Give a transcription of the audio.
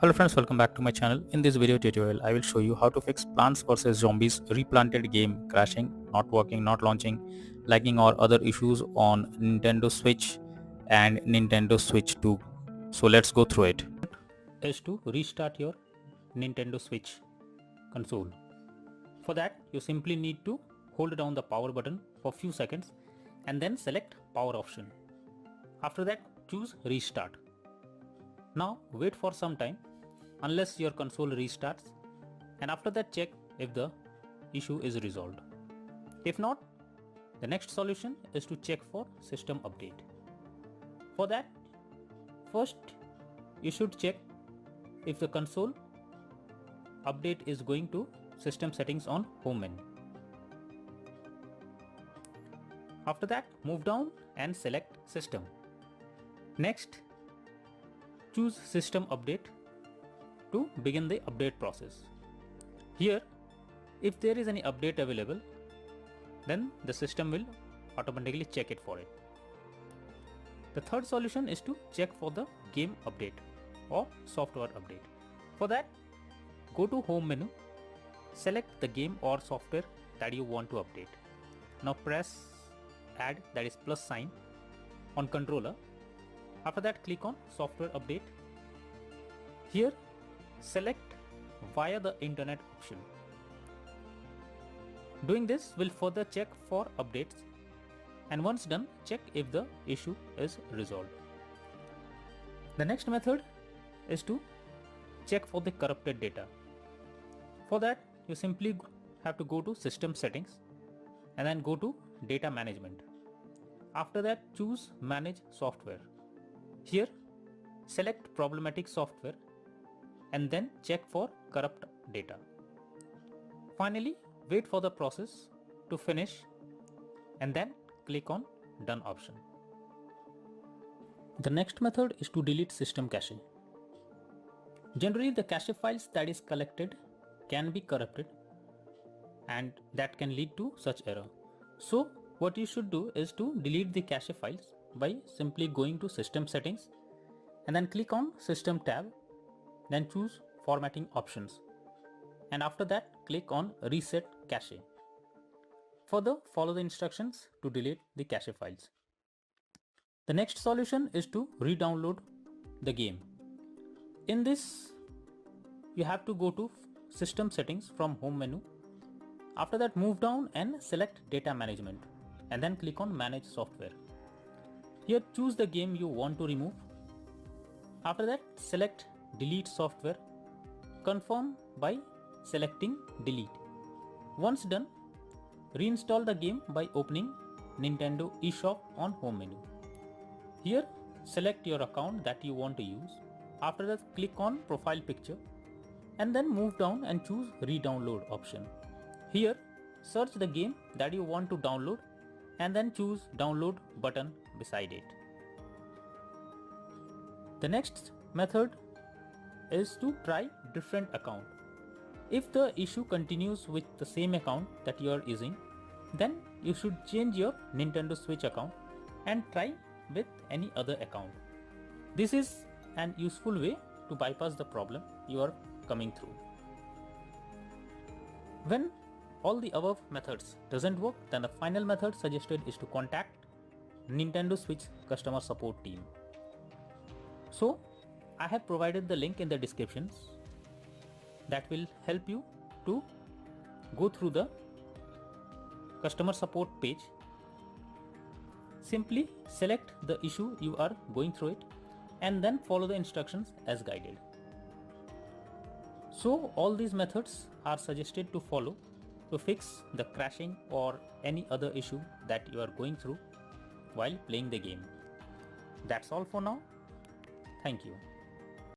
Hello friends, welcome back to my channel. In this video tutorial, I will show you how to fix Plants vs Zombies replanted game crashing, not working, not launching, lagging or other issues on Nintendo Switch and Nintendo Switch 2. So let's go through it. Is to restart your Nintendo Switch console. For that, you simply need to hold down the power button for few seconds and then select power option. After that, choose restart. Now wait for some time unless your console restarts, and after that check if the issue is resolved. If not, the next solution is to check for system update. For that, first you should check if the console update is going to system settings on home menu. After that, move down and select system. Next, choose system update to begin the update process. Here, if there is any update available, then the system will automatically check it for it. The third solution is to check for the game update or software update. For that, go to home menu, select the game or software that you want to update. Now press add, that is plus sign, on controller. After that, click on software update. Here, select via the internet option. Doing this will further check for updates, and once done, check if the issue is resolved. The next method is to check for the corrupted data. For that, you simply have to go to system settings and then go to data management. After that, choose manage software. Here, select problematic software and then check for corrupt data. Finally, wait for the process to finish and then click on done option. The next method is to delete system cache. Generally, the cache files that is collected can be corrupted and that can lead to such error. So what you should do is to delete the cache files by simply going to system settings and then click on system tab, then choose formatting options, and after that click on reset cache. Further, follow the instructions to delete the cache files. The next solution is to re-download the game. In this, you have to go to system settings from home menu. After that, move down and select data management and then click on manage software. Here, choose the game you want to remove. After that, select delete software. Confirm by selecting delete. Once done, reinstall the game by opening Nintendo eShop on home menu. Here, select your account that you want to use. After that, click on profile picture and then move down and choose re-download option. Here, search the game that you want to download and then choose download button beside it. The next method is to try different account. If the issue continues with the same account that you are using, then you should change your Nintendo Switch account and try with any other account. This is an useful way to bypass the problem you are coming through. When all the above methods doesn't work, then the final method suggested is to contact Nintendo Switch customer support team. So I have provided the link in the descriptions that will help you to go through the customer support page. Simply select the issue you are going through it and then follow the instructions as guided. So all these methods are suggested to follow to fix the crashing or any other issue that you are going through while playing the game. That's all for now. Thank you.